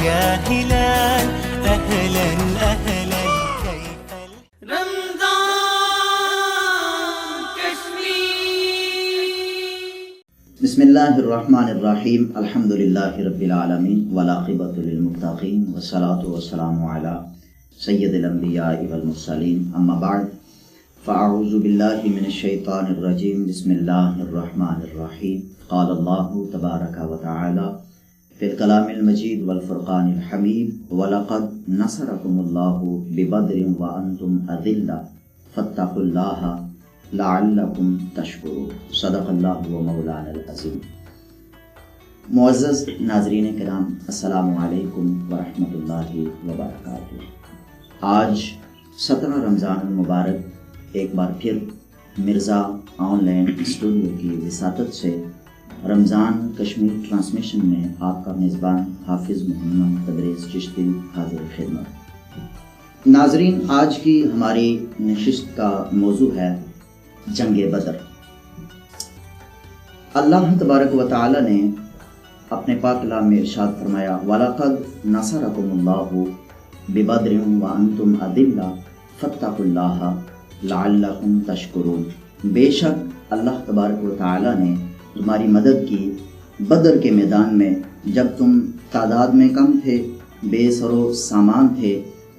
يا هلال أهلا أهلا كيف رمضان كشمير. بسم الله الرحمن الرحيم. الحمد لله رب العالمين والعاقبة للمتقين والصلاة والسلام على سيد الأنبياء والمرسلين. أما بعد فأعوذ بالله من الشيطان الرجيم. بسم الله الرحمن الرحيم. قال الله تبارك وتعالى في الكلام المجيد والفرقان الحميد ولقد نصركم الله ببدر وأنتم أذلة فاتقوا الله لعلکم تشکرون. صدق اللہ و مولانا العظیم. معزز ناظرین کرام، السلام علیکم ورحمۃ اللہ وبرکاتہ. آج 17 رمضان المبارک ایک بار پھر مرزا آن لائن اسٹوڈیو کی وساطت سے رمضان کشمیر ٹرانسمیشن میں آپ کا میزبان حافظ محمد تبریز چشتی حاضر خدمت. ناظرین، آج کی ہماری نشست کا موضوع ہے جنگ بدر. اللہ تبارک و تعالی نے اپنے پاک کلام میں ارشاد فرمایا وَلَقَدْ نَصَرَكُمُ اللَّهُ بِبَدْرٍ وَأَنْتُمْ أَذِلَّةٌ فَاتَّقُوا اللَّهَ لَعَلَّكُمْ تَشْكُرُونَ. بے شک اللہ تبارک و تعالی نے تمہاری مدد کی بدر کے میدان میں، جب تم تعداد میں کم تھے، بے سر و سامان تھے،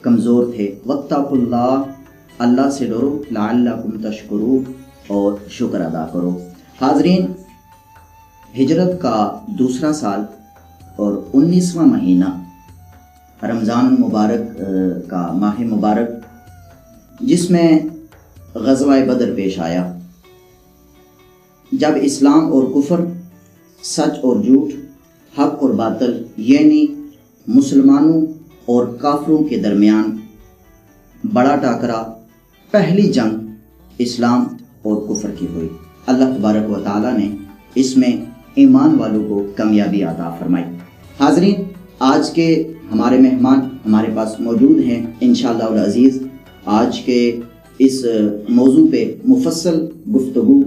کمزور تھے. وَاتَّقُوا اللَّهَ، اللہ سے ڈرو، لعلکم تشکرون، اور شکر ادا کرو. حاضرین، ہجرت کا دوسرا سال اور 19واں مہینہ رمضان مبارک کا ماہ مبارک، جس میں غزوہ بدر پیش آیا، جب اسلام اور کفر، سچ اور جھوٹ، حق اور باطل، یعنی مسلمانوں اور کافروں کے درمیان بڑا ٹاکرا، پہلی جنگ اسلام اور کفر کی ہوئی. اللہ تبارک و تعالی نے اس میں ایمان والوں کو کامیابی عطا فرمائی. حاضرین، آج کے ہمارے مہمان ہمارے پاس موجود ہیں. انشاءاللہ العزیز آج کے اس موضوع پہ مفصل گفتگو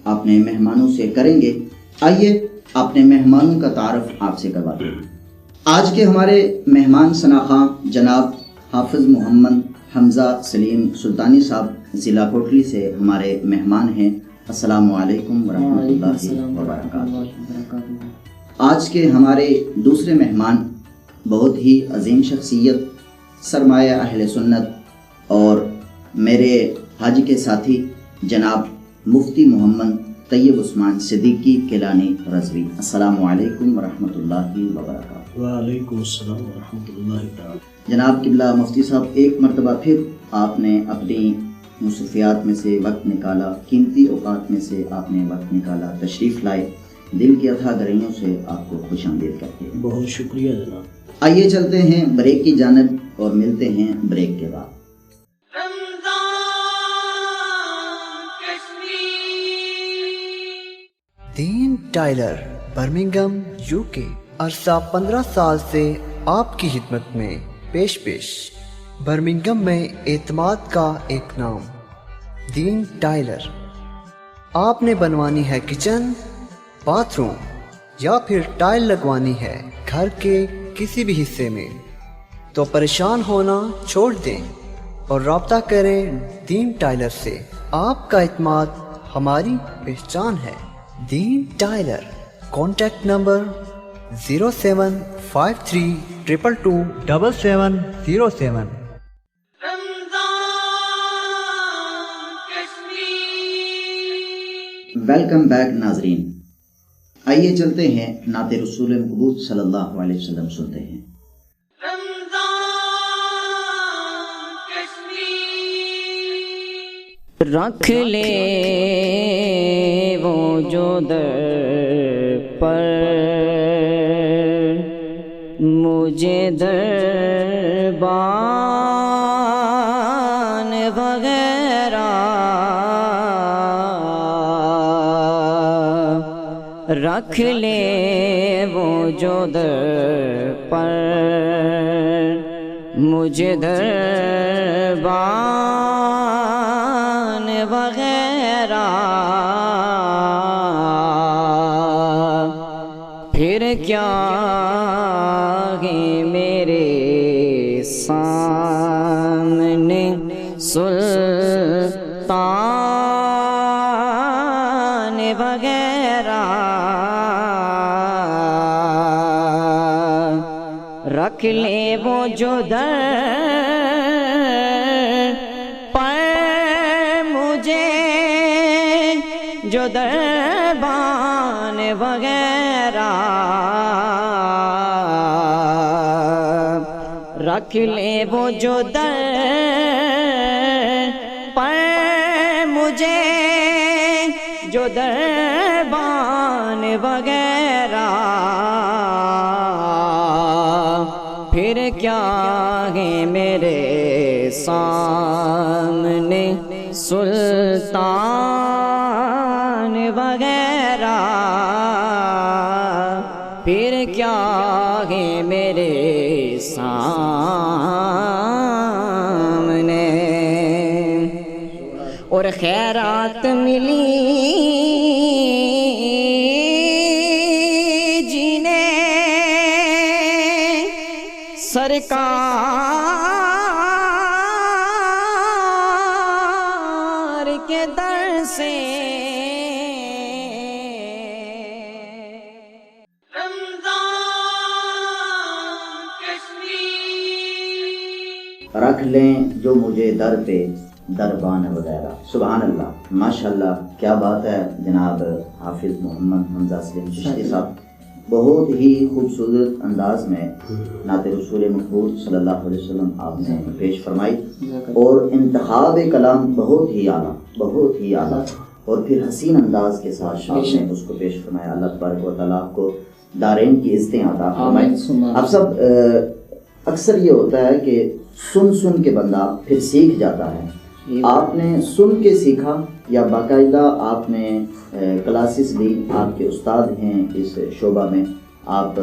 اپنے مہمانوں سے کریں گے. آئیے اپنے مہمانوں کا تعارف آپ سے کرواتے ہیں. آج کے ہمارے مہمان شناخواں جناب حافظ محمد حمزہ سلیم سلطانی صاحب ضلع کوٹلی سے ہمارے مہمان ہیں. السلام علیکم ورحمۃ اللہ وبرکاتہ. آج کے ہمارے دوسرے مہمان بہت ہی عظیم شخصیت، سرمایہ اہل سنت اور میرے حج کے ساتھی جناب مفتی محمد طیب عثمان صدیقی کیلانی رضوی. السلام علیکم ورحمۃ اللہ وبرکاتہ. وعلیکم السلام ورحمۃ اللہ تعالی. جناب قبلہ مفتی صاحب، ایک مرتبہ پھر آپ نے اپنی مصروفیات میں سے وقت نکالا، قیمتی اوقات میں سے آپ نے وقت نکالا، تشریف لائے. دل کی اتھا گہرائیوں سے آپ کو خوش آمدید کرتے ہیں. بہت شکریہ جناب. آئیے چلتے ہیں بریک کی جانب اور ملتے ہیں بریک کے بعد. دین ٹائلر، برمنگھم، UK. عرصہ 15 سال سے آپ کی خدمت میں پیش. برمنگھم میں اعتماد کا ایک نام، دین ٹائلر. آپ نے بنوانی ہے کچن، باتھ روم یا پھر ٹائل لگوانی ہے گھر کے کسی بھی حصے میں، تو پریشان ہونا چھوڑ دیں اور رابطہ کریں دین ٹائلر سے. آپ کا اعتماد ہماری پہچان ہے. Dean Tyler. Contact number 07532227707. Welcome back ناظرین. آئیے چلتے ہیں نعت رسول مقبول صلی اللہ علیہ وسلم سنتے ہیں. رکھ لے وہ جو در پر مجھے دربان وغیرہ، رکھ لے وہ جو در پر مجھے دربان وغیرہ، پھر کیا ہے سامنے سلطان وغیرہ رکھ لے وہ جو در پر مجھے جو دربان وغیرہ رکھ لے وہ جو در پر مجھے جو دربان وغیرہ پھر کیا ہے میرے سامنے سلطان وغیرہ پھر کیا ہے میرے سامنے اور خیرات ملی سرکار کے در سے رکھ لیں جو مجھے در پہ دربان وغیرہ. سبحان اللہ، ماشاءاللہ، کیا بات ہے جناب حافظ محمد حمزہ سلیم چشتی صاحب. بہت ہی خوبصورت انداز میں نعت رسول مقبول صلی اللہ علیہ وسلم آپ نے پیش فرمائی، اور انتخاب کلام بہت ہی اعلیٰ، بہت ہی اعلیٰ، اور پھر حسین انداز کے ساتھ آپ نے اس کو پیش فرمایا. اللہ تبارک و تعالیٰ آپ کو دارین کی عزتیں عطا فرمائے. آپ سب اکثر یہ ہوتا ہے کہ سن کے بندہ پھر سیکھ جاتا ہے. آپ نے سن کے سیکھا یا باقاعدہ آپ نے کلاسز لی؟ آپ کے استاد ہیں اس شعبہ میں، آپ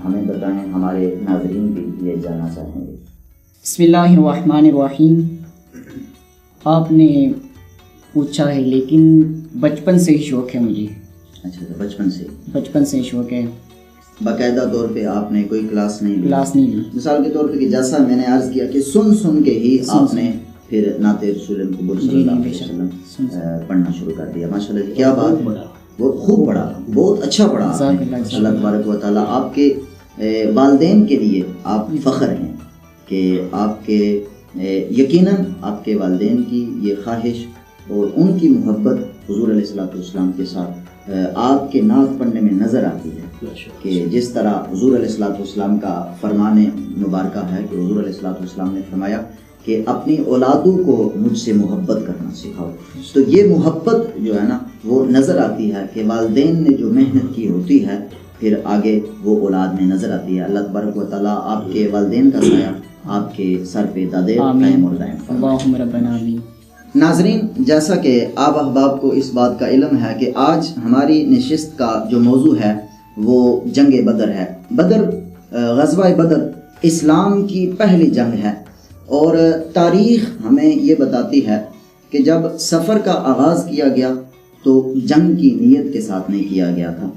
ہمیں بتائیں، ہمارے ناظرین بھی یہ جاننا چاہیں گے. بسم اللہ الرحمن الرحیم. آپ نے پوچھا ہے لیکن بچپن سے ہی شوق ہے مجھے. اچھا، بچپن سے شوق ہے. باقاعدہ طور پہ آپ نے کوئی کلاس نہیں لی؟ مثال کے طور پہ کہ جیسا میں نے عرض کیا کہ سن کے ہی آپ نے پھر نعت رسول مقبول صلی اللہ علیہ وسلم پڑھنا شروع کر دیا. ماشاءاللہ، کیا بات ہے، بہت خوب پڑھا، بہت اچھا پڑھا. اللہ تبارک و تعالیٰ آپ کے والدین کے لیے آپ فخر ہیں کہ آپ کے یقیناً آپ کے والدین کی یہ خواہش اور ان کی محبت حضور علیہ السلام کے ساتھ آپ کے نعت پڑھنے میں نظر آتی ہے کہ جس طرح حضور علیہ السلام کا فرمان مبارکہ ہے کہ حضور علیہ السلام نے فرمایا کہ اپنی اولادوں کو مجھ سے محبت کرنا سکھاؤ. تو یہ محبت جو ہے نا وہ نظر آتی ہے کہ والدین نے جو محنت کی ہوتی ہے پھر آگے وہ اولاد میں نظر آتی ہے. اللہ تبارک و تعالیٰ آپ کے والدین کا سایہ آپ کے سر پہ دائم اور دائم فرمائے. ناظرین، جیسا کہ آپ احباب کو اس بات کا علم ہے کہ آج ہماری نشست کا جو موضوع ہے وہ جنگ بدر ہے. غزوہ بدر اسلام کی پہلی جنگ ہے، اور تاریخ ہمیں یہ بتاتی ہے کہ جب سفر کا آغاز کیا گیا تو جنگ کی نیت کے ساتھ نہیں کیا گیا تھا.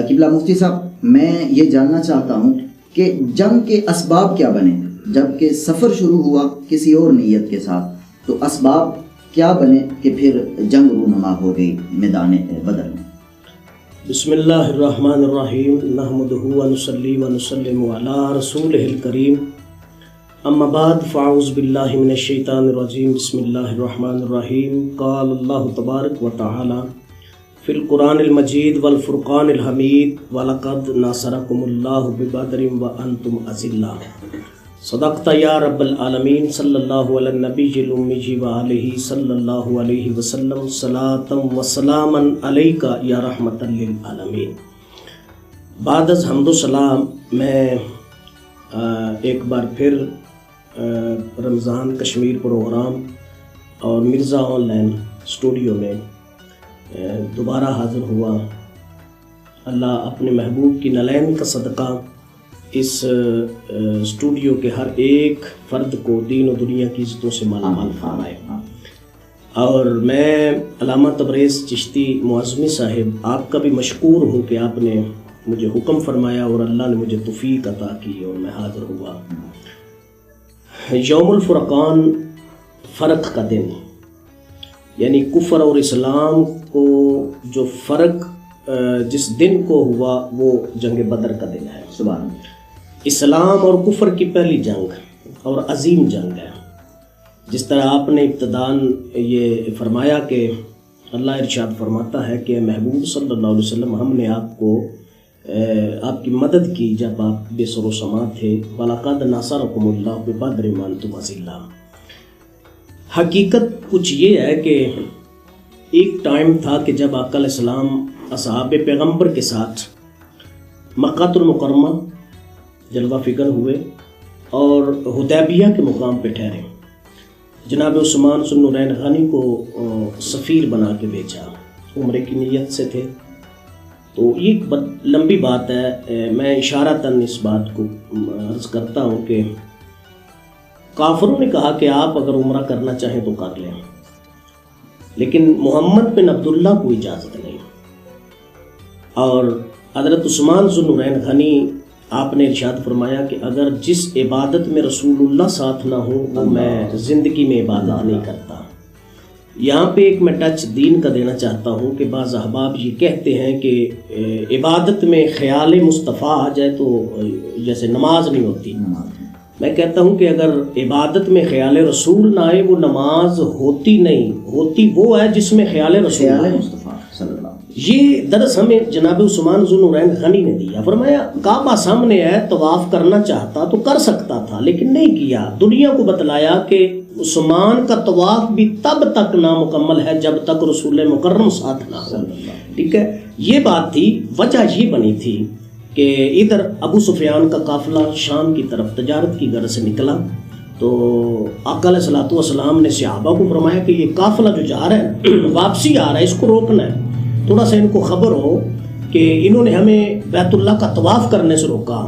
قبلہ مفتی صاحب، میں یہ جاننا چاہتا ہوں کہ جنگ کے اسباب کیا بنے؟ جب کہ سفر شروع ہوا کسی اور نیت کے ساتھ، تو اسباب کیا بنے کہ پھر جنگ رونما ہو گئی میدان بدر میں؟ بسم اللہ الرحمن الرحیم. نحمدہ ونصلی ونسلم علی رسولہ الکریم. اما بعد فاعوذ باللہ من الشیطان الرجیم. بسم اللہ الرحمن الرحیم. قال اللہ تبارک و تعالی فی القرآن المجید والفرقان الحمید وَلَقَدْ نَاصَرَكُمُ اللَّهُ بِبَدْرٍ وَأَنْتُمْ أَذِلَّةٌ. صدقت یا رب العالمین. صلی اللہ علی النبی الأمی وآلہ صلی اللہ علیہ وسلم. صلاۃ و سلاما علیک یا رحمۃ للعالمین. بعد از حمد و سلام میں ایک بار پھر رمضان کشمیر پروگرام اور مرزا آن لائن اسٹوڈیو میں دوبارہ حاضر ہوا. اللہ اپنے محبوب کی نلین کا صدقہ اس اسٹوڈیو کے ہر ایک فرد کو دین و دنیا کی عزتوں سے مالا مال فرمائے. اور میں علامہ تبریز چشتی معظمی صاحب آپ کا بھی مشکور ہوں کہ آپ نے مجھے حکم فرمایا اور اللہ نے مجھے توفیق عطا کی اور میں حاضر ہوا. یوم الفرقان فرق کا دن، یعنی کفر اور اسلام کو جو فرق جس دن کو ہوا وہ جنگ بدر کا دن ہے. سبحان اللہ. اسلام اور کفر کی پہلی جنگ اور عظیم جنگ ہے. جس طرح آپ نے ابتداً یہ فرمایا کہ اللہ ارشاد فرماتا ہے کہ محبوب صلی اللہ علیہ وسلم ہم نے آپ کو آپ کی مدد کی جب آپ بے سر و سما تھے. وَلَقَدْ نَصَرَكُمُ اللَّهُ بِبَدْرٍ وَأَنْتُمْ أَذِلَّةٌ. حقیقت کچھ یہ ہے کہ ایک ٹائم تھا کہ جب آقا علیہ السلام اصحاب پیغمبر کے ساتھ مکہ المکرمہ جلوہ فکر ہوئے اور حدیبیہ کے مقام پہ ٹھہرے. جناب عثمان ذو النورین غنی کو سفیر بنا کے بھیجا، عمرے کی نیت سے تھے. تو یہ لمبی بات ہے، میں اشارتاً اس بات کو عرض کرتا ہوں کہ کافروں نے کہا کہ آپ اگر عمرہ کرنا چاہیں تو کر لیں، لیکن محمد بن عبداللہ کو اجازت نہیں. اور حضرت عثمان ذو النورین غنی آپ نے ارشاد فرمایا کہ اگر جس عبادت میں رسول اللہ ساتھ نہ ہو وہ میں زندگی میں عبادت نہیں کرتا. یہاں پہ ایک میں ٹچ دین کا دینا چاہتا ہوں کہ بعض احباب یہ کہتے ہیں کہ عبادت میں خیال مصطفیٰ آ جائے تو جیسے نماز نہیں ہوتی. میں کہتا ہوں کہ اگر عبادت میں خیال رسول نہ آئے وہ نماز ہوتی نہیں، ہوتی وہ ہے جس میں خیال رسول آئے. مصطفیٰ صلی اللہ علیہ وسلم. یہ درس ہمیں جناب عثمان ذو النورین غنی نے دیا. فرمایا کعبہ سامنے ہے، طواف کرنا چاہتا تو کر سکتا تھا لیکن نہیں کیا. دنیا کو بتلایا کہ عثمان کا طواف بھی تب تک نامکمل ہے جب تک رسول مکرم ساتھ نہ ہو. ٹھیک ہے، یہ بات تھی. وجہ یہ بنی تھی کہ ادھر ابو سفیان کا قافلہ شام کی طرف تجارت کی غرض سے نکلا تو آقا علیہ الصلوۃ والسلام نے صحابہ کو فرمایا کہ یہ قافلہ جو جا رہا ہے واپسی آ رہا ہے، اس کو روکنا ہے. تھوڑا سا ان کو خبر ہو کہ انہوں نے ہمیں بیت اللہ کا طواف کرنے سے روکا،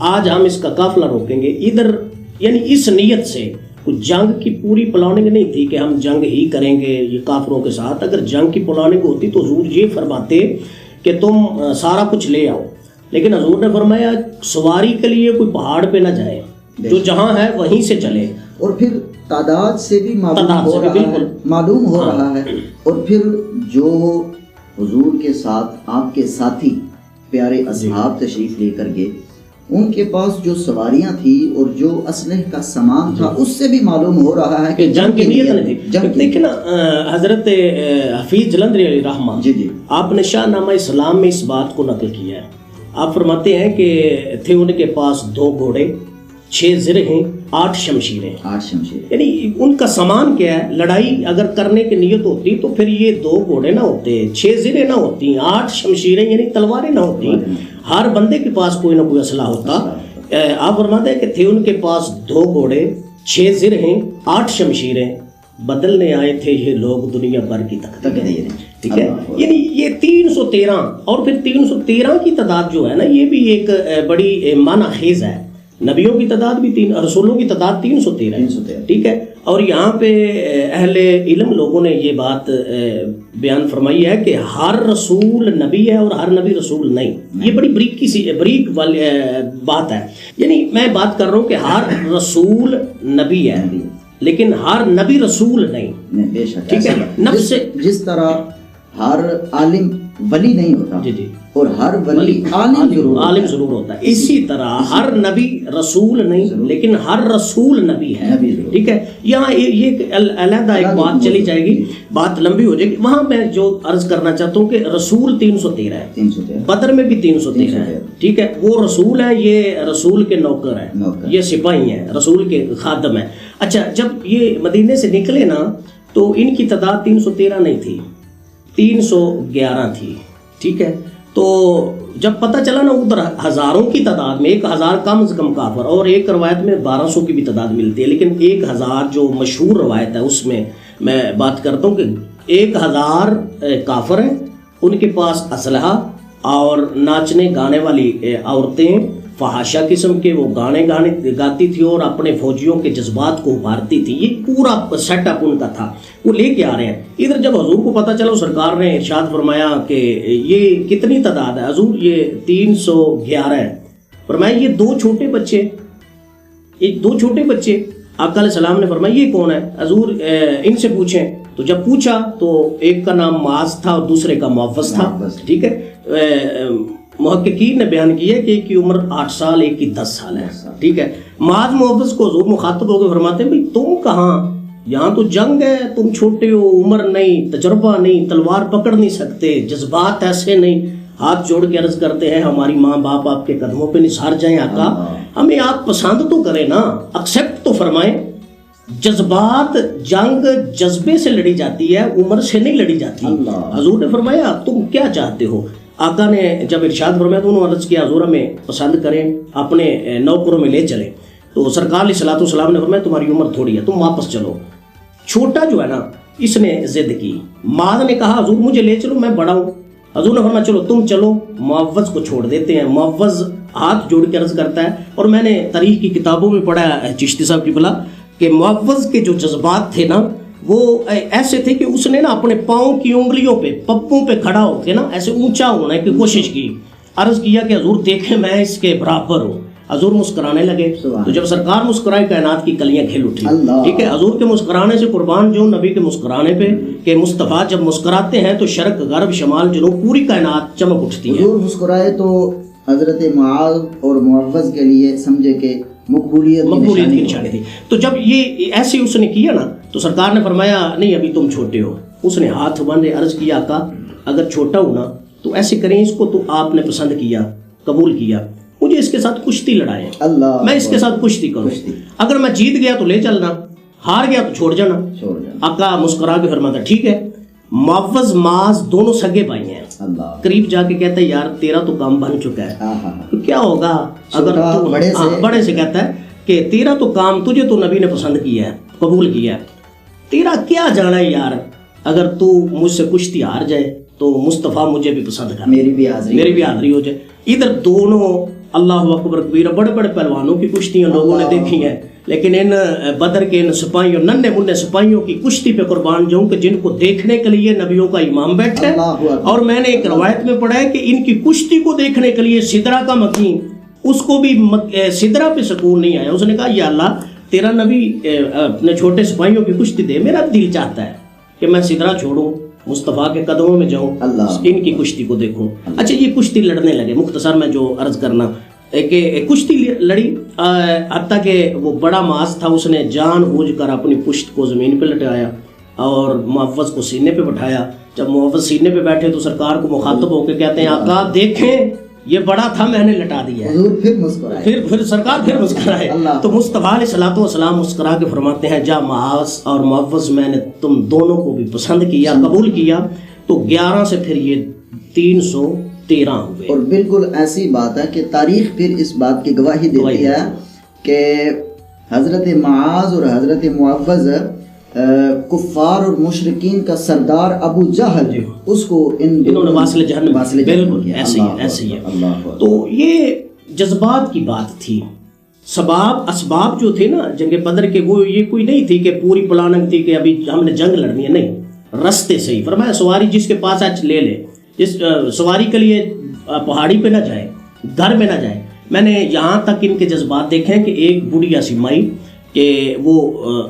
آج ہم اس کا قافلہ روکیں گے. ادھر یعنی اس نیت سے کچھ جنگ کی پوری پلاننگ نہیں تھی کہ ہم جنگ ہی کریں گے یہ کافروں کے ساتھ. اگر جنگ کی پلاننگ ہوتی تو حضور یہ فرماتے کہ تم سارا کچھ لے آؤ، لیکن حضور نے فرمایا سواری کے لیے کوئی پہاڑ پہ نہ جائے، جو جہاں ہے وہیں سے چلے. اور پھر تعداد سے بھی معلوم ہو رہا ہے. اور پھر جو حضور کے ساتھ آپ کے ساتھی پیارے اصحاب تشریف لے کر گئے، ان کے پاس جو سواریاں تھی اور جو اسلحے کا سامان تھا اس سے بھی معلوم ہو رہا ہے کہ جنگ کی نیت نہیں تھی. دیکھیں نا حضرت حفیظ جلندری علیہ رحمہ جی آپ نے شاہ نامہ اسلام میں اس بات کو نقل کیا ہے. آپ فرماتے ہیں کہ تھے ان کے پاس 2 گھوڑے، 6 زرہیں، 8 شمشیریں. یعنی ان کا سامان کیا ہے؟ لڑائی اگر کرنے کی نیت ہوتی تو پھر یہ 2 گھوڑے نہ ہوتے، 6 زریں نہ ہوتی، 8 شمشیریں یعنی تلواریں نہ ہوتی. ہر بندے کے پاس کوئی نہ کوئی اسلحہ ہوتا. آپ فرماتے ہیں کہ تھے ان کے پاس 2 گھوڑے، 6 زرہیں، 8 شمشیریں. بدلنے آئے تھے یہ لوگ دنیا بھر کی تقدیر. ٹھیک ہے، یعنی یہ 313 اور پھر 313 کی تعداد جو ہے نا یہ بھی ایک بڑی معنی خیز ہے. نبیوں کی تعداد بھی رسولوں کی تعداد 313 ہے. ٹھیک ہے، اور یہاں پہ اہل علم لوگوں نے یہ بات بیان فرمائی ہے کہ ہر رسول نبی ہے اور ہر نبی رسول نہیں. یہ بڑی بریک والی بات ہے. یعنی میں بات کر رہا ہوں کہ ہر رسول نبی ہے لیکن ہر نبی رسول نہیں. بے شک. ٹھیک ہے، نفس جس طرح ہر عالم ولی نہیں ہوتا جی اور ہر ولی عالم ضرور ہوتا ہے، اسی طرح ہر نبی رسول نہیں لیکن ہر رسول نبی ہے. ٹھیک ہے، یہاں یہ علیحدہ ایک بات چلی جائے گی، بات لمبی ہو جائے گی. وہاں میں جو عرض کرنا چاہتا ہوں کہ رسول 313 ہے، بدر میں بھی 313 ہے. ٹھیک ہے، وہ رسول ہیں، یہ رسول کے نوکر ہیں، یہ سپاہی ہیں، رسول کے خادم ہیں. اچھا، جب یہ مدینے سے نکلے نا تو ان کی تعداد 313 نہیں تھی، 311 تھی. ٹھیک ہے، تو جب پتہ چلا نا ادھر ہزاروں کی تعداد میں 1000 کم از کم کافر، اور ایک روایت میں 1200 کی بھی تعداد ملتی ہے، لیکن 1000 جو مشہور روایت ہے اس میں میں بات کرتا ہوں کہ 1000 کافر ہیں، ان کے پاس اسلحہ اور ناچنے گانے والی عورتیں فحاشہ قسم کے وہ گانے گاتی تھی اور اپنے فوجیوں کے جذبات کو ابھارتی تھی. یہ پورا سیٹ اپ ان کا تھا، وہ لے کے آ رہے ہیں. ادھر جب حضور کو پتہ چلا سرکار نے ارشاد فرمایا کہ یہ کتنی تعداد ہے؟ حضور یہ 311 ہے. فرمایا یہ 2 چھوٹے بچے آقا علیہ السلام نے فرمایا یہ کون ہے؟ حضور ان سے پوچھیں. تو جب پوچھا تو ایک کا نام معاذ تھا اور دوسرے کا معوذ تھا. ٹھیک ہے. محققین نے بیان کیا کہ ایک کی عمر 8 سال ایک کی 10 سال ہے. ٹھیک ہے. معاذ معوذ کو حضور مخاطب ہو کے فرماتے ہیں بھئی تم کہاں، یہاں تو جنگ ہے، تم چھوٹے ہو، عمر نہیں، تجربہ نہیں، تلوار پکڑ نہیں سکتے، جذبات ایسے نہیں. ہاتھ جوڑ کے عرض کرتے ہیں ہماری ماں باپ آپ کے قدموں پہ نثار جائیں آقا، ہمیں آپ پسند تو کریں نا، ایکسیپٹ تو فرمائیں. جذبات، جنگ جذبے سے لڑی جاتی ہے، عمر سے نہیں لڑی جاتی. حضور نے فرمایا تم کیا چاہتے ہو؟ آقا نے جب ارشاد فرمایا تو انہوں نے عرض کیا حضور ہمیں پسند کریں، اپنے نوکروں میں لے چلیں. تو سرکار علیہ الصلوۃ والسلام نے فرمایا تمہاری عمر تھوڑی ہے، تم واپس چلو. چھوٹا جو ہے نا اس نے ضد کی. معاذ نے کہا حضور مجھے لے چلو، میں بڑا ہوں. حضور نے فرمایا چلو تم چلو، معوذ کو چھوڑ دیتے ہیں. معوذ ہاتھ جوڑ کے عرض کرتا ہے، اور میں نے تاریخ کی کتابوں میں پڑھا ہے چشتی صاحب کی بلا کہ معوذ کے جو جذبات تھے نا وہ ایسے تھے کہ اس نے نا اپنے پاؤں کی انگلیوں پہ، پپوں پہ کھڑا ہو کے نا ایسے اونچا ہونے کی کوشش کی. عرض کیا کہ حضور دیکھیں میں اس کے برابر ہوں. حضور مسکرانے لگے. تو جب سرکار مسکرائے کائنات کی کلیاں کھل اٹھی. ٹھیک ہے. حضور کے مسکرانے سے قربان جو نبی کے مسکرانے پہ کہ مصطفیٰ جب مسکراتے ہیں تو شرق غرب شمال جنوب پوری کائنات چمک اٹھتی ہے. حضور مسکرائے تو حضرت معاذ اور معوذ کے لیے سمجھے کہ مقبولیت کی نشانی تھی. تو جب یہ ایسے اس نے کیا نا تو سرکار نے فرمایا نہیں ابھی تم چھوٹے ہو. اس نے ہاتھ باندھے عرض کیا آقا اگر چھوٹا ہوں نا تو ایسے کریں اس کو تو آپ نے پسند کیا، قبول کیا، مجھے اس کے ساتھ کشتی لڑائیں، میں اس کے ساتھ کشتی کروں، اگر میں جیت گیا تو لے چلنا، ہار گیا تو چھوڑ جانا. آقا مسکرا کے فرماتا ٹھیک ہے. معوذ معاذ دونوں سگے بھائی ہیں. قریب جا کے کہتا ہے یار تیرا تو کام بن چکا ہے، تو کیا ہوگا اگر بڑے سے کہتا ہے کہ تیرا تو کام، تجھے تو نبی نے پسند کیا ہے، قبول کیا ہے، تیرا کیا جانا ہے یار، اگر تو مجھ سے کشتی ہار جائے تو مصطفیٰ مجھے بھی پسند کر، میری بھی حاضری ہو جائے. ادھر دونوں اللہ اکبر کبیرہ بڑے بڑے پہلوانوں کی کشتیاں لوگوں نے دیکھی ہیں، لیکن ان بدر کے ان سپاہیوں، ننھے منھے سپاہیوں کی کشتی پہ قربان جاؤں کہ جن کو دیکھنے کے لیے نبیوں کا امام بیٹھا ہے. اور میں نے ایک روایت میں پڑھا ہے کہ ان کی کشتی کو دیکھنے کے لیے سدرا کا مکین، اس کو بھی سدرا پہ سکون نہیں آیا. اس نے کہا یا اللہ تیرا نبی اپنے چھوٹے سپاہیوں کی کشتی دے، میرا دل چاہتا ہے کہ میں سدرا چھوڑوں، مصطفیٰ کے قدموں میں جاؤں، ان کی کشتی کو دیکھوں. اچھا یہ کشتی لڑنے لگے. مختصر میں جو عرض کرنا کہ کشتی لڑی، حتیٰ کہ وہ بڑا معاذ تھا اس نے جان بوجھ کر اپنی پشت کو زمین پہ لٹایا اور معوذ کو سینے پہ بٹھایا. جب معوذ سینے پہ بیٹھے تو سرکار کو مخاطب ہو کے کہتے ہیں آقا دیکھیں یہ بڑا تھا میں نے لٹا دیا. پھر سرکار پھر مسکرائے. تو مصطفیٰ علیہ الصلوۃ والسلام مسکرا کے فرماتے ہیں جا معاذ اور معوذ میں نے تم دونوں کو بھی پسند کیا، قبول کیا. تو 11 سے پھر یہ 313 ہوئے. اور بالکل ایسی بات ہے کہ تاریخ پھر اس بات کی گواہی دیتی ہے کہ حضرت معاذ اور حضرت معوذ کفار اور مشرکین کا سردار ابو جہل اس کو انہوں نے واصل جہنم بالکل ایسے ہی ہے. تو یہ جذبات کی بات تھی. اسباب جو تھے نا جنگ بدر کے وہ یہ کوئی نہیں تھی کہ پوری پلاننگ تھی کہ ابھی ہم نے جنگ لڑنی ہے، نہیں، رستے سے ہی. فرمایا سواری جس کے پاس آج لے لے، جس سواری کے لیے پہاڑی پہ نہ جائے، گھر میں نہ جائے. میں نے یہاں تک ان کے جذبات دیکھے ہیں کہ ایک بڑھیا سی مائی کہ وہ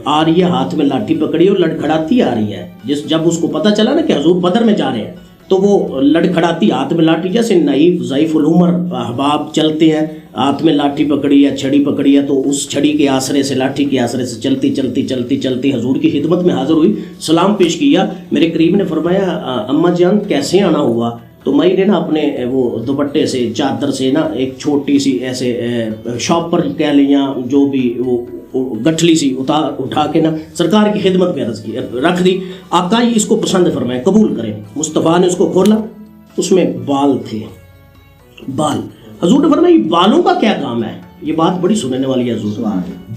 آ رہی ہے ہاتھ میں لاٹھی پکڑی اور لڑکھڑاتی آ رہی ہے. جب اس کو پتہ چلا نا کہ حضور بدر میں جا رہے ہیں تو وہ لڑکھڑاتی ہاتھ میں لاٹھی، جیسے نائب ضعیف العمر احباب چلتے ہیں، ہاتھ میں لاٹھی پکڑی ہے، چھڑی پکڑی ہے، تو اس چھڑی کے آسرے سے، لاٹھی کے آسرے سے چلتی چلتی چلتی چلتی حضور کی خدمت میں حاضر ہوئی، سلام پیش کیا. میرے قریب نے فرمایا اماں جان کیسے آنا ہوا؟ تو میں نے نا اپنے وہ دوپٹے سے، چادر سے نا ایک چھوٹی سی ایسے شاپ پر کہہ لیں یا جو بھی وہ گٹھلی سی اٹھا کے نا سرکار کی خدمت میں عرض کی، رکھ دی. آقا یہ اس کو پسند فرمائے، قبول کریں. مصطفیٰ نے اس کو کھولا، اس میں بال تھے، بال. حضور نے فرمایا یہ بالوں کا کیا کام ہے؟ یہ بات بڑی سننے والی ہے حضور،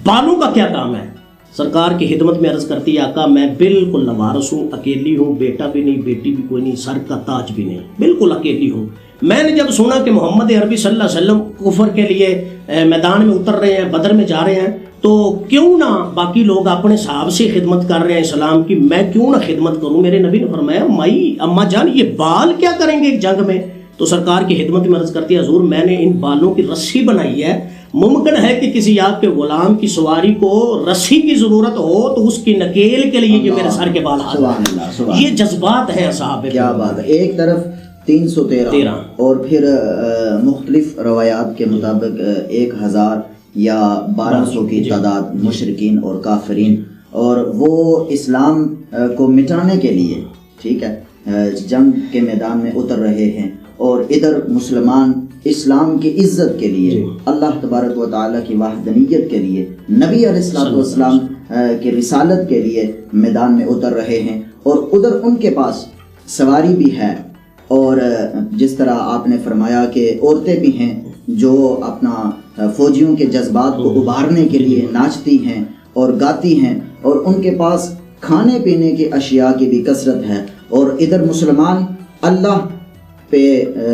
بالوں کا کیا کام ہے؟ سرکار کی خدمت میں عرض کرتی ہے آقا میں بالکل لوارث ہوں، اکیلی ہوں، بیٹا بھی نہیں، بیٹی بھی کوئی نہیں، سر کا تاج بھی نہیں، بالکل اکیلی ہوں. میں نے جب سنا کہ محمد عربی صلی اللہ علیہ وسلم کفر کے لیے میدان میں اتر رہے ہیں، بدر میں جا رہے ہیں، تو کیوں نہ باقی لوگ اپنے صاحب سے خدمت کر رہے ہیں اسلام کی، میں کیوں نہ خدمت کروں؟ میرے نبی نے فرمایا مائی اماں جان یہ بال کیا کریں گے جنگ میں؟ تو سرکار کی خدمت میں عرض کرتی ہے حضور میں نے ان بالوں کی رسی بنائی ہے، ممکن ہے کہ کسی آپ کے غلام کی سواری کو رسی کی ضرورت ہو تو اس کی نکیل کے لیے یہ میرے سر کے بال حاضر۔ یہ جذبات ہیں اصحاب، کیا بات ہے۔ ایک طرف 313 اور پھر مختلف روایات کے مطابق 1000 یا 1200 کی تعداد مشرکین اور کافرین، اور وہ اسلام کو مٹانے کے لیے ٹھیک ہے جنگ کے میدان میں اتر رہے ہیں، اور ادھر مسلمان اسلام کی عزت کے لیے، اللہ تبارک و تعالیٰ کی وحدانیت کے لیے، نبی علیہ الصلوۃ والسلام کی رسالت کے لیے میدان میں اتر رہے ہیں، اور ادھر ان کے پاس سواری بھی ہے، اور جس طرح آپ نے فرمایا کہ عورتیں بھی ہیں جو اپنا فوجیوں کے جذبات کو ابھارنے کے لیے ناچتی ہیں اور گاتی ہیں، اور ان کے پاس کھانے پینے کی اشیاء کی بھی کثرت ہے، اور ادھر مسلمان اللہ پہ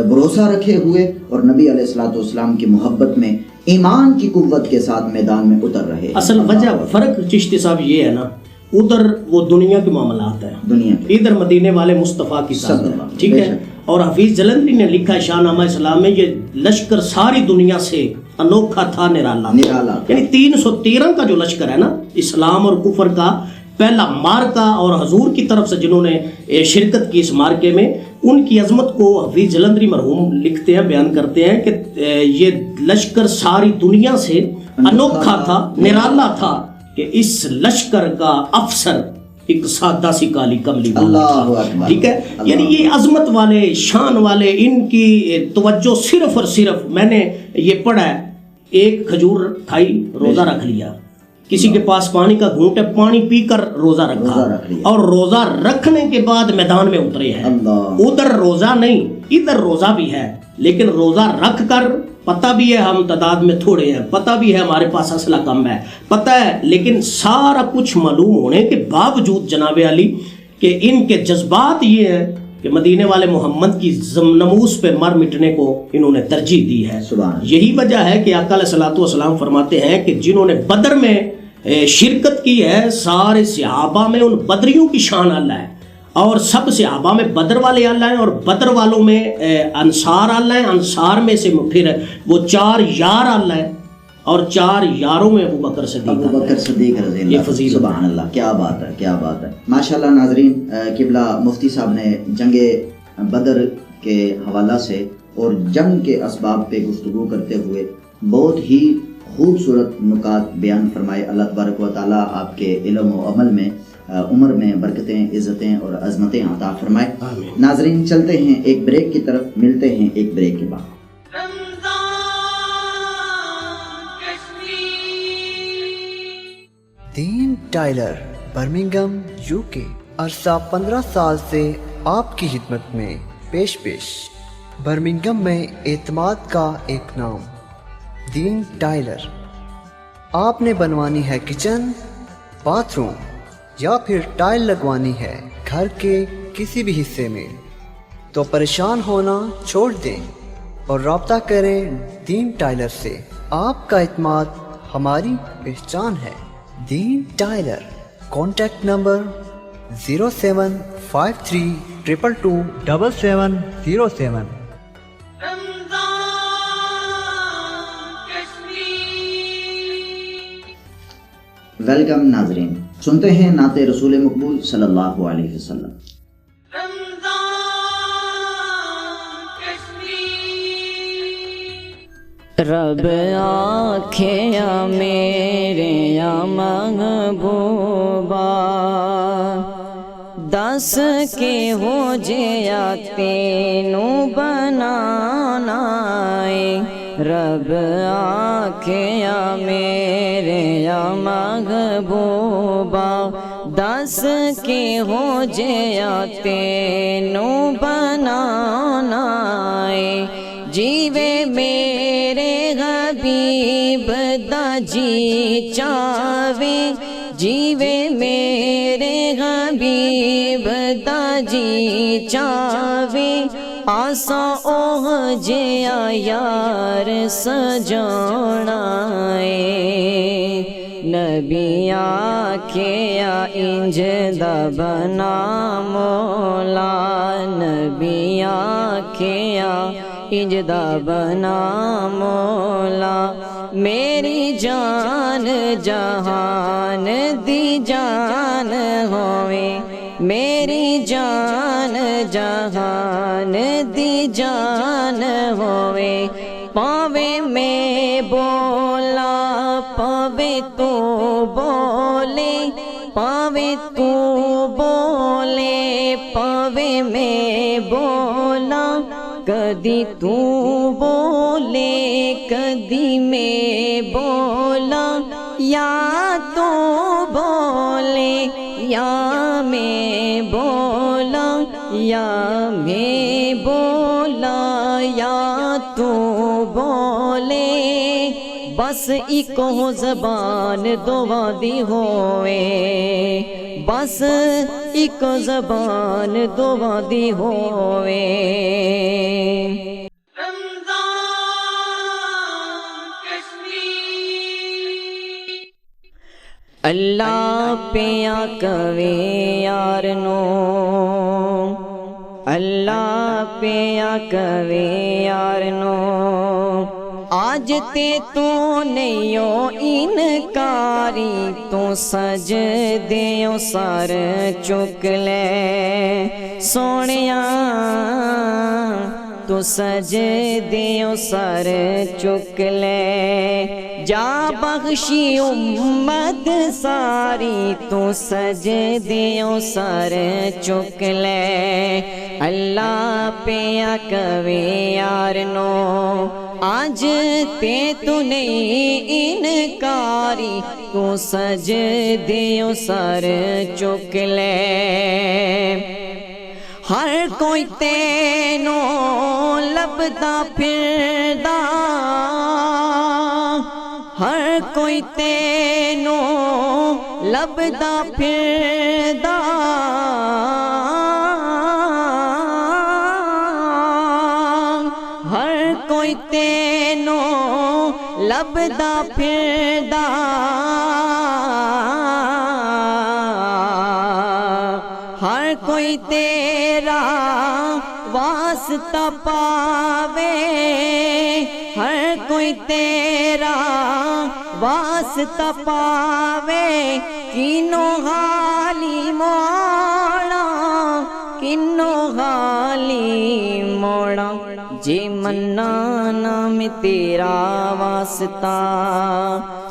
بھروسہ رکھے ہوئے اور نبی علیہ الصلوۃ والسلام کی محبت میں ایمان کی قوت کے ساتھ میدان میں اتر رہے ہیں۔ اصل وجہ فرق چشتی صاحب یہ ہے نا، ادھر وہ دنیا کے معاملات ہیں، دنیا ادھر مدینے والے مصطفیٰ کی طاقت، ٹھیک ہے۔ اور حفیظ جلندری نے لکھا ہے شاہ نامہ اسلام میں، یہ لشکر ساری دنیا سے انوکھا تھا، نرالا تھا۔ یعنی 313 کا جو لشکر ہے نا، اسلام اور کفر کا پہلا مارکا، اور حضور کی طرف سے جنہوں نے شرکت کی اس مارکے میں، ان کی عظمت کو حفیظ جلندری مرحوم لکھتے ہیں، بیان کرتے ہیں کہ یہ لشکر ساری دنیا سے انوکھا تھا، نرالا تھا، کہ اس لشکر کا افسر ایک سادہ سی کالی کملی اللہ، ٹھیک ہے۔ یعنی یہ عظمت والے، شان والے، ان کی توجہ صرف اور صرف، میں نے یہ پڑھا ہے، ایک کھجور کھائی روزہ رکھ لیا، کسی کے پاس پانی کا گھونٹ ہے، پانی پی کر روزہ رکھا، اور روزہ رکھنے کے بعد میدان میں اترے ہیں۔ ادھر روزہ نہیں، ادھر روزہ بھی ہے، لیکن روزہ رکھ کر پتہ بھی ہے ہم تعداد میں تھوڑے ہیں، پتہ بھی ہے ہمارے پاس اسلحہ کم ہے، پتہ ہے، لیکن سارا کچھ معلوم ہونے کے باوجود جناب علی کہ ان کے جذبات یہ ہیں کہ مدینے والے محمد کی ناموس پہ مر مٹنے کو انہوں نے ترجیح دی ہے۔ یہی وجہ ہے کہ آقا علیہ الصلوۃ والسلام فرماتے ہیں کہ جنہوں نے بدر میں شرکت کی ہے، سارے صحابہ میں ان بدریوں کی شان اعلیٰ ہے، اور سب صحابہ میں بدر والے اعلیٰ ہیں، اور بدر والوں میں انصار اعلیٰ ہیں، انصار میں سے پھر وہ 4 یار اعلیٰ ہیں، اور 4 یاروں میں ابو بکر صدیق رضی اللہ، سبحان اللہ، کیا بات ہے، کیا بات ہے، ماشاءاللہ۔ ناظرین، قبلہ مفتی صاحب نے جنگ بدر کے حوالہ سے اور جنگ کے اسباب پہ گفتگو کرتے ہوئے بہت ہی خوبصورت نکات بیان فرمائے۔ اللہ تبارک و تعالیٰ آپ کے علم و عمل میں، عمر میں برکتیں، عزتیں اور عظمتیں عطا فرمائے۔ ناظرین، چلتے ہیں ایک بریک کی طرف، ملتے ہیں ایک بریک کے بعد۔ دین ٹائلر، برمنگم، UK، عرصہ 15 سال سے آپ کی خدمت میں پیش برمنگم میں اعتماد کا ایک نام، دین ٹائلر۔ آپ نے بنوانی ہے کچن، باتھ روم، یا پھر ٹائل لگوانی ہے گھر کے کسی بھی حصے میں، تو پریشان ہونا چھوڑ دیں اور رابطہ کریں دین ٹائلر سے۔ آپ کا اعتماد ہماری پہچان ہے۔ Dean Tyler, contact number 07532227707۔ Welcome ناظرین، سنتے ہیں نعت رسول مقبول صلی اللہ علیہ وسلم۔ رب آنکھیں یا میرے یا محبوبا، دس کے ہو جیا تینوں بنانا ہے۔ رب آنکھیں یا میرے یا محبوبا، دس کے ہو جیا تینوں بنانا ہے۔ جیوے میرے حبیب دا جی چاوے، جیوے میرے حبیب دا جی چاوے، آسا اوہ جیا یار سجانا ہے۔ نبی آکھیا انج دا بنا مولا نبی آکھیا انج دا بنا مولا میری جان جہان دی جان ہوئے میری جان جہان دی جان ہوئے پاوے میں بولا پاوے تو بولے پاوے تو بولے پاوے میں بولا کدی تو بولے کدی میں بولا یا تو بولے یا میں بولا یا میں بولا یا تو بولے بس ایک ہو زبان دو وادی ہوئے بس ایک زبان دو وادی ہوئے اللہ پیا کوے یار نو اللہ پیا کوے یار نو آج تے تو نیو انکاری تو سج دیو سر چک لے سونیا تو سج دیو سر چک لے جا بخشی امت ساری تو سج دیو سر چک لے اللہ پیا کوے یار نو آج تے تو نہیں انکاری تو سج دیو سر چک لے ہر کوئی تینو لبدا پھردا ہر کوئی تینو لبدا پھردا ہر کوئی تینو لبدا پھردا ہر کوئی تیرا واسطہ پاوے ہر کوئی تیرا واسطہ پاوے کینو حالی موڑا کینو حالی موڑا جے منا نام تیرا واسطہ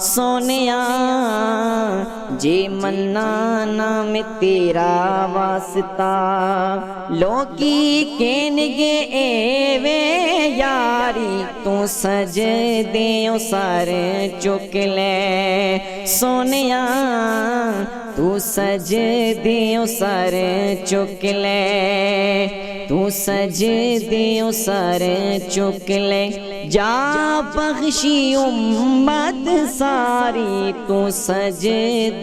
سونیا جے منا نام تیرا واسطہ لوکی کہنگے اے وے یاری تو سج دیو سر چک لے سونیا تو سج دیو سر چک لے تو سج دیو سر چک لے جا بخشی امت ساری تو سج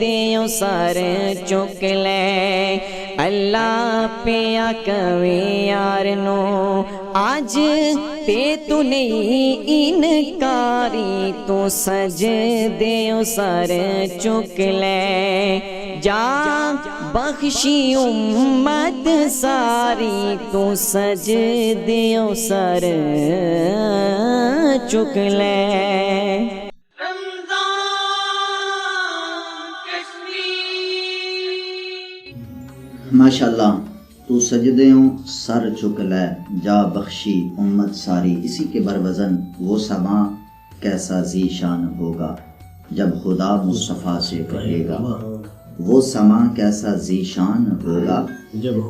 دیو سر چک لے اللہ پیا کوے یار نو آج تے تو نہیں انکاری تو سج دیو سر چک لے جا بخشی امت ساری تو سج دیو سر چک لے ماشاءاللہ تو سجدیوں سر چک لے جا بخشی امت ساری اسی کے بروزن وہ سما کیسا ذیشان ہوگا جب خدا مصطفیٰ سے کہے گا وہ سما کیسا ذیشان ہوگا جب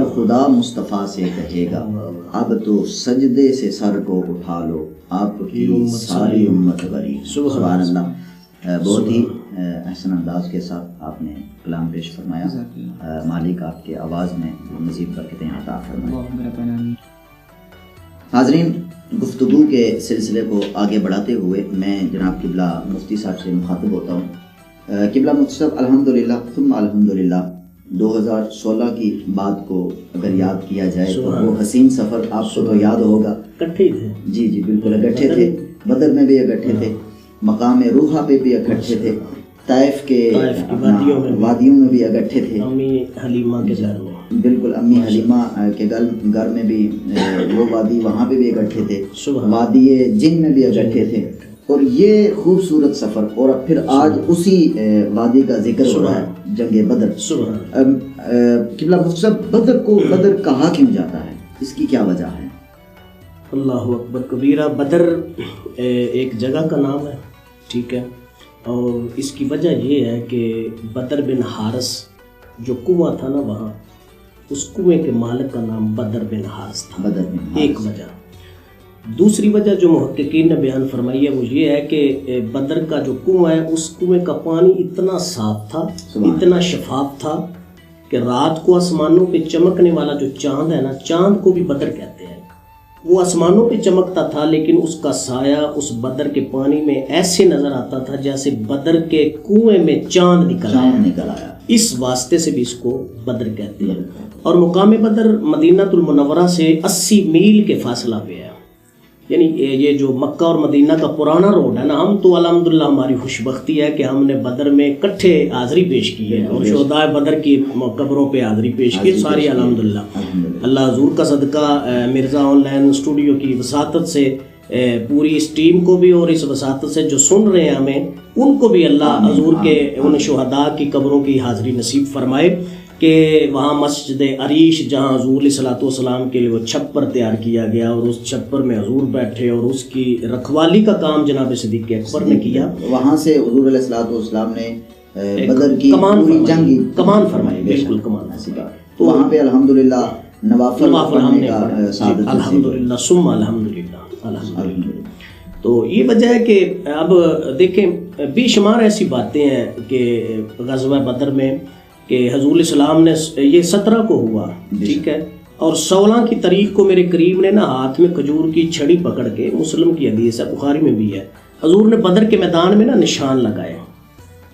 خدا مصطفیٰ سے کہے گا اب تو سجدے سے سر کو اٹھا لو آپ کی ساری امت بری سبحان اللہ بہت ہی احسن انداز کے ساتھ آپ نے کلام پیش فرمایا مالک آپ کے آواز میں مزید برکتیں عطا فرمائے حاضرین گفتگو کے سلسلے کو آگے بڑھاتے ہوئے میں جناب قبلہ مفتی صاحب سے مخاطب ہوتا ہوں قبلہ مفتی صاحب الحمدللہ ثم الحمدللہ 2016 کی بات کو اگر یاد کیا جائے تو وہ حسین سفر آپ کو تو یاد ہوگا اکٹھے تھے جی بالکل اکٹھے تھے بدر میں بھی اکٹھے تھے مقام روحہ پہ بھی اکٹھے تھے طائف کے وادیوں میں بھی اکٹھے تھے، امی حلیمہ کے گھر میں، بالکل امی حلیمہ کے گھر میں بھی وہ وادی، وہاں پہ بھی اکٹھے تھے، وادی جن میں بھی اکٹھے تھے، اور یہ خوبصورت سفر، اور پھر آج اسی وادی کا ذکر ہو رہا ہے، جنگ بدر۔ قبلہ مفتی صاحب، بدر کہا کیوں جاتا ہے، اس کی کیا وجہ ہے؟ اللہ اکبر کبیرہ۔ بدر ایک جگہ کا نام ہے، ٹھیک ہے، اور اس کی وجہ یہ ہے کہ بدر بن حارث جو کنواں تھا نا وہاں، اس کنویں کے مالک کا نام بدر بن حارث تھا، بدر بن حارث، ایک وجہ۔ دوسری وجہ جو محققین نے بیان فرمائی ہے وہ یہ ہے کہ بدر کا جو کنواں ہے اس کنویں کا پانی اتنا صاف تھا، اتنا شفاف تھا کہ رات کو آسمانوں پہ چمکنے والا جو چاند ہے نا، چاند کو بھی بدر کہتے ہیں، وہ آسمانوں پہ چمکتا تھا، لیکن اس کا سایہ اس بدر کے پانی میں ایسے نظر آتا تھا جیسے بدر کے کنویں میں چاند نکل آیا۔ اس واسطے سے بھی اس کو بدر کہتے ہیں۔ اور مقام بدر مدینہ المنورہ سے 80 میل کے فاصلہ پہ ہے، یعنی یہ جو مکہ اور مدینہ کا پرانا روڈ ہے نا، ہم تو الحمدللہ ہماری خوش بختی ہے کہ ہم نے بدر میں اکٹھے حاضری پیش کی ہے، اور شہداء بدر کی قبروں پہ حاضری پیش کی ساری، الحمدللہ۔ اللہ حضور کا صدقہ مرزا آن لائن اسٹوڈیو کی وساطت سے پوری اس ٹیم کو بھی، اور اس وساطت سے جو سن رہے ہیں ہمیں، ان کو بھی اللہ حضور کے ان شہداء کی قبروں کی حاضری نصیب فرمائے، کہ وہاں مسجد عریش جہاں حضور علیہ الصلوۃ والسلام کے لیے وہ چھپر تیار کیا گیا، اور اس چھپر میں حضور بیٹھے، اور اس کی رکھوالی کا کام جناب صدیق اکبر نے کیا۔ وہاں سے حضور علیہ الصلوۃ والسلام نے بدر کی کمان فرمائی، بالکل کمان، تو وہاں پہ الحمدللہ نوافل پڑھنے کا سعادت، الحمدللہ ثم الحمدللہ۔ تو یہ وجہ ہے کہ اب دیکھیں بے شمار ایسی باتیں ہیں کہ غزوہ بدر میں کہ حضور علیہ السلام نے یہ 17 کو ہوا، ٹھیک ہے، اور 16 کی تاریخ کو میرے کریم نے نا ہاتھ میں کھجور کی چھڑی پکڑ کے، مسلم کی حدیث ہے، بخاری میں بھی ہے، حضور نے بدر کے میدان میں نا نشان لگائے۔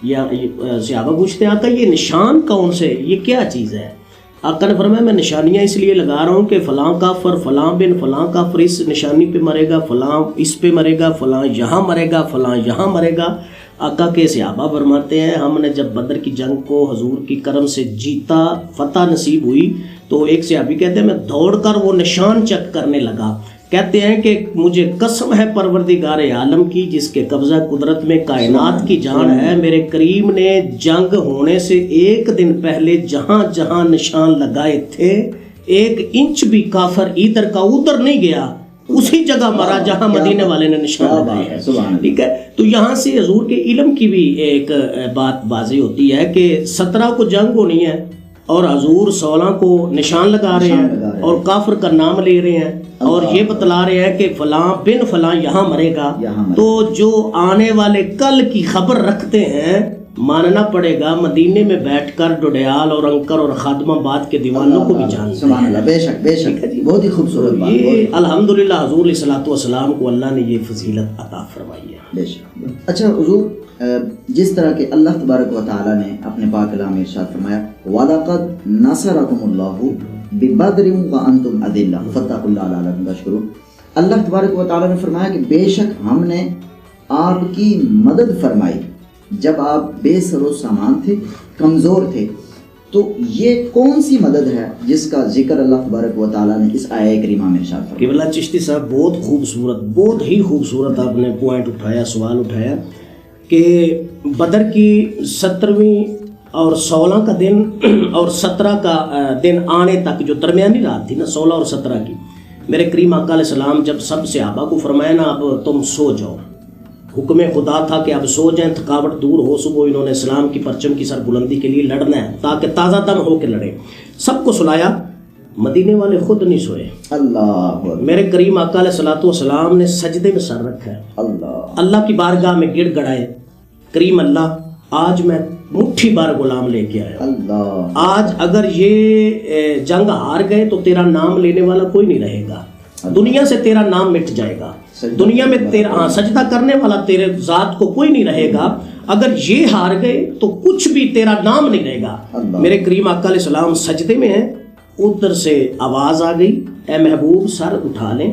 یا صحابہ پوچھتے ہیں آقا یہ نشان کون سے، یہ کیا چیز ہے؟ آقا نے فرمایا میں نشانیاں اس لیے لگا رہا ہوں کہ فلاں کافر، فلاں بن فلاں کافر اس نشانی پہ مرے گا، فلاں اس پہ مرے گا، فلاں یہاں مرے گا، فلاں یہاں مرے گا۔ آقا کے صحابہ فرماتے ہیں ہم نے جب بدر کی جنگ کو حضور کی کرم سے جیتا، فتح نصیب ہوئی، تو ایک صحابی کہتے ہیں میں دوڑ کر وہ نشان چیک کرنے لگا، کہتے ہیں کہ مجھے قسم ہے پروردگار عالم کی جس کے قبضہ قدرت میں کائنات کی جان ہے، میرے کریم نے جنگ ہونے سے ایک دن پہلے جہاں جہاں نشان لگائے تھے، 1 انچ بھی کافر ادھر کا ادھر نہیں گیا، اسی جگہ مرا جہاں مدینے والے نے نشان لگائے، ٹھیک ہے۔ تو یہاں سے حضور کے علم کی بھی ایک بات واضح ہوتی ہے کہ 17 کو جنگ ہونی ہے، اور حضور 16 کو نشان لگا رہے ہیں، اور کافر کا نام لے رہے ہیں، اور یہ بتلا رہے ہیں کہ فلاں بن فلاں یہاں مرے گا۔ تو جو آنے والے کل کی خبر رکھتے ہیں، ماننا پڑے گا مدینے میں بیٹھ کر ڈوڈیال اور انکر اور خادم آباد کے دیوانوں کو بھی جانتے ہیں۔ بے شک بے شک، بہت ہی خوبصورت بات۔ یہ الحمدللہ حضور علیہ الصلوۃ والسلام کو اللہ نے یہ فضیلت عطا فرمائی ہے۔ بے شک۔ اچھا حضور، جس طرح کہ اللہ تبارک و تعالیٰ نے اپنے پاک کلام میں ارشاد فرمایا وَلَقَدْ نَصَرَكُمُ اللَّهُ بِبَدْرٍ وَأَنْتُمْ أَذِلَّةٌ فَاتَّقُوا اللَّهَ لَعَلَّكُمْ تَشْكُرُونَ۔ اللہ تبارک و تعالیٰ نے فرمایا کہ بے شک ہم نے آپ کی مدد فرمائی جب آپ بے سر و سامان تھے، کمزور تھے۔ تو یہ کون سی مدد ہے جس کا ذکر اللہ تبارک و تعالیٰ نے اس آیہ کریمہ میں ارشاد فرمایا؟ قبلہ چشتی صاحب بہت خوبصورت، بہت ہی خوبصورت آپ نے پوائنٹ اٹھایا، سوال اٹھایا کہ بدر کی 17ویں اور 16 کا دن اور 17 کا دن آنے تک جو درمیانی رات تھی نا، 16 اور 17 کی، میرے کریم آقا علیہ السلام جب سب صحابہ کو فرمایا نا اب تم سو جاؤ، حکم خدا تھا کہ اب سو جائیں، تھکاوٹ دور ہو، صبح انہوں نے اسلام کی پرچم کی سر بلندی کے لیے لڑنا ہے تاکہ تازہ دم ہو کے لڑیں، سب کو سلایا، مدینے والے خود نہیں سوئے۔ اللہ میرے کریم آقا علیہ الصلوۃ والسلام نے سجدے میں سر رکھا ہے، اللہ کی بارگاہ میں گڑ گڑائے، کریم اللہ آج میں مٹھی بار غلام لے کے آیا، اللہ آج اگر یہ جنگ ہار گئے تو تیرا نام لینے والا کوئی نہیں رہے گا، دنیا سے تیرا نام مٹ جائے گا، دنیا میں تیرا سجدہ کرنے والا تیرے ذات کو کوئی نہیں رہے گا، اگر یہ ہار گئے تو کچھ بھی تیرا نام نہیں رہے گا۔ میرے کریم آقا علیہ السلام سجدے میں ہیں، ادھر سے آواز آ گئی، اے محبوب سر اٹھا لیں،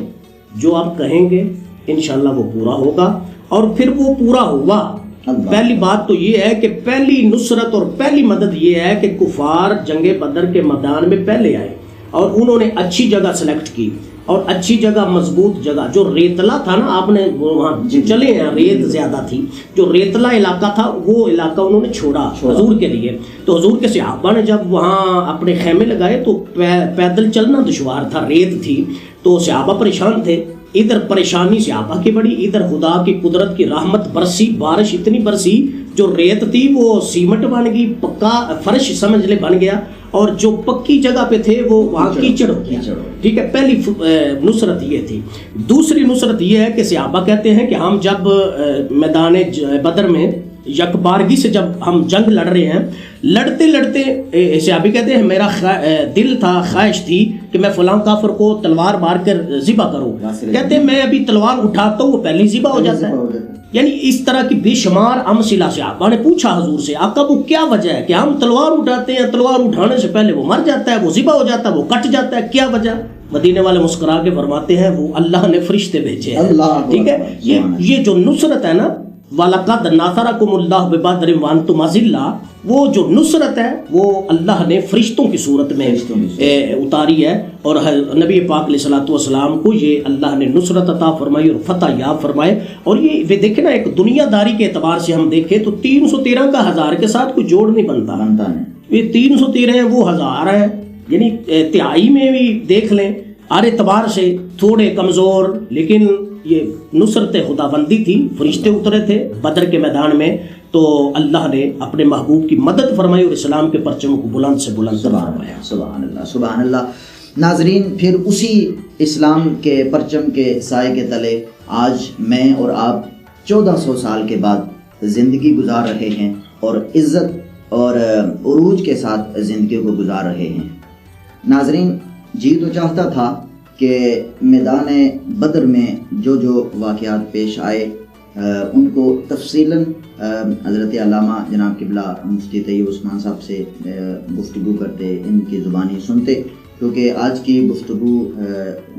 جو آپ کہیں گے انشاءاللہ وہ پورا ہوگا، اور پھر وہ پورا ہوا پہلی بات تو یہ ہے کہ پہلی نصرت اور پہلی مدد یہ ہے کہ کفار جنگ بدر کے میدان میں پہلے آئے اور انہوں نے اچھی جگہ سلیکٹ کی، اور اچھی جگہ، مضبوط جگہ، جو ریتلا تھا نا، آپ نے وہاں چلے ہیں، ریت زیادہ تھی، جو ریتلا علاقہ تھا وہ علاقہ انہوں نے چھوڑا حضور کے لیے. تو حضور کے صحابہ نے جب وہاں اپنے خیمے لگائے تو پیدل چلنا دشوار تھا، ریت تھی، تو صحابہ پریشان تھے. ادھر پریشانی صحابہ کی بڑی، ادھر خدا کی قدرت کی رحمت برسی، بارش اتنی برسی، جو ریت تھی وہ سیمنٹ بن گئی، پکا فرش سمجھ لے بن گیا، اور جو پکی جگہ پہ تھے وہ وہاں کیچڑ ہو گیا. ٹھیک ہے، پہلی نصرت یہ تھی. دوسری نصرت یہ ہے کہ صحابہ کہتے ہیں کہ ہم جب میدان بدر میں یکبارگی سے جب ہم جنگ لڑ رہے ہیں، لڑتے لڑتے صحابی کہتے ہیں میرا دل تھا، خواہش تھی کہ میں فلاں کافر کو تلوار مار کر ذبح کروں. کہتے ہیں میں ابھی تلوار اٹھاتا ہوں وہ پہلے ہی ذبح ہو جاتا ہے. یعنی اس طرح کی بے شمار امثلہ. صحابہ نے پوچھا حضور سے، آقا وہ کیا وجہ ہے کہ ہم تلوار اٹھاتے ہیں، تلوار اٹھانے سے پہلے وہ مر جاتا ہے، وہ ذبح ہو جاتا ہے، وہ کٹ جاتا ہے، کیا وجہ؟ مدینے والے مسکرا کے فرماتے ہیں وہ اللہ نے فرشتے بھیجے ہیں. ٹھیک ہے، یہ جو نصرت ہے نا، وَلَقَدْ نَصَرَكُمُ اللَّهُ بِبَدْرٍ وَأَنْتُمْ أَذِلَّةٌ، وہ جو نصرت ہے وہ اللہ نے فرشتوں کی صورت میں اتاری ہے، اور نبی پاک علیہ الصلوۃ والسلام کو یہ اللہ نے نصرت عطا فرمائی اور فتح یاب فرمائے. اور یہ دیکھیں نا، ایک دنیا داری کے اعتبار سے ہم دیکھیں تو 313 کا 1000 کے ساتھ کوئی جوڑ نہیں بنتا. یہ 313 ہیں، وہ 1000 ہیں، یعنی تہائی میں بھی دیکھ لیں، ہر اعتبار سے تھوڑے کمزور، لیکن یہ نصرت خداوندی تھی. فرشتے اترے تھے بدر کے میدان میں، تو اللہ نے اپنے محبوب کی مدد فرمائی اور اسلام کے پرچم کو بلند سے بلند فرمایا. سبحان اللہ، سبحان اللہ. ناظرین، پھر اسی اسلام کے پرچم کے سائے کے تلے آج میں اور آپ 1400 سال کے بعد زندگی گزار رہے ہیں، اور عزت اور عروج کے ساتھ زندگی کو گزار رہے ہیں. ناظرین، جی تو چاہتا تھا کہ میدان بدر میں جو واقعات پیش آئے ان کو تفصیلاً حضرت علامہ جناب قبلہ مفتی طیب عثمان صاحب سے گفتگو کرتے، ان کی زبانی سنتے، کیونکہ آج کی گفتگو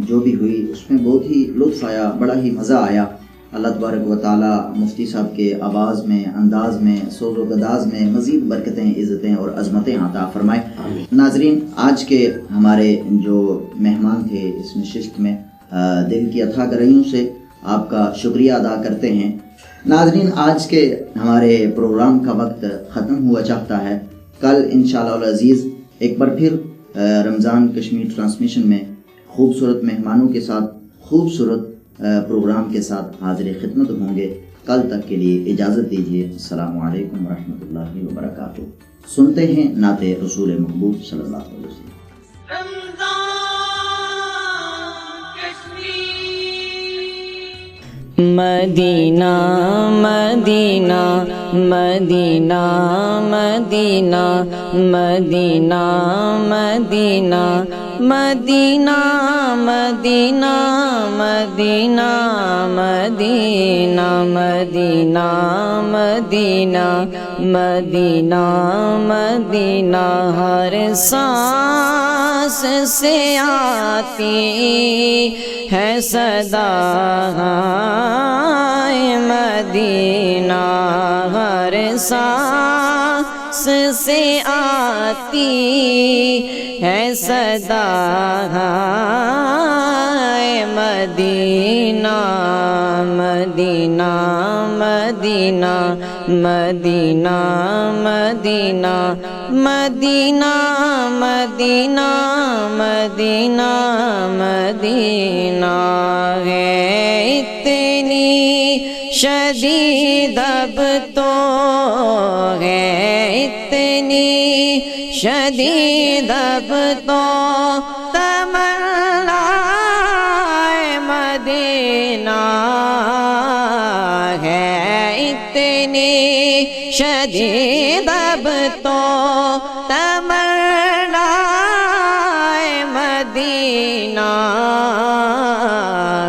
جو بھی ہوئی اس میں بہت ہی لطف آیا، بڑا ہی مزہ آیا. اللہ تبارک و تعالی مفتی صاحب کے آواز میں، انداز میں، سوز و گداز میں مزید برکتیں، عزتیں اور عظمتیں عطا فرمائے. ناظرین، آج کے ہمارے جو مہمان تھے اس نشست میں، دل کی اتھا گہرائیوں سے آپ کا شکریہ ادا کرتے ہیں. ناظرین، آج کے ہمارے پروگرام کا وقت ختم ہوا چاہتا ہے. کل انشاءاللہ العزیز ایک بار پھر رمضان کشمیر ٹرانسمیشن میں خوبصورت مہمانوں کے ساتھ، خوبصورت پروگرام کے ساتھ حاضر خدمت ہوں گے. کل تک کے لیے اجازت دیجیے. السلام علیکم ورحمۃ اللہ وبرکاتہ. سنتے ہیں نعت رسول محبوب صلی اللہ علیہ وسلم. مدینہ مدینہ مدینہ مدینہ مدینہ مدینہ مدینہ مدینہ مدینہ مدینہ مدینہ مدینہ مدینہ مدینہ ہر سانس سے آتی ہے صدا مدینہ، ہر سانس سے آتی ہے صدا مدینہ مدینہ مدینہ مدینہ مدینہ مدینہ مدینہ مدینہ مدینہ ہے اتنی شدید اب تو ہے اتنی شدید اب تو تمنا مدینہ ہے اتنی شدید اب تو تمنا مدینہ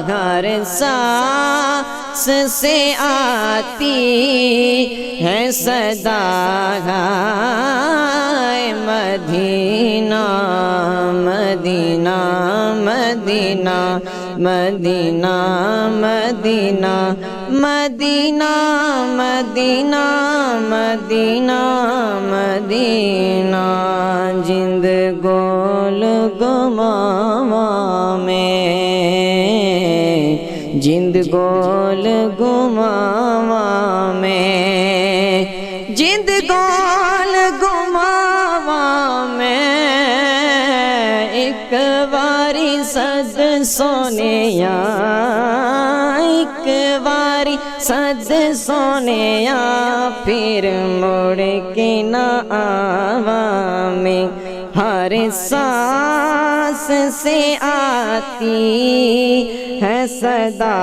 ہر سانس سے آتی ہے صدا مدینہ مدینہ مدینہ مدینہ مدینہ مدینہ مدینہ مدینہ مدینہ جند گول گماواں میں جند گول گماواں میں جند گول گماواں میں ایک واری سد سونیا ایک واری سد سونیا پھر مڑ کے نہ آواں میں ہر سانس سے آتی ہے صدا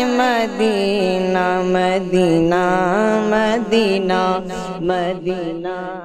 مدینہ مدینہ مدینہ مدینہ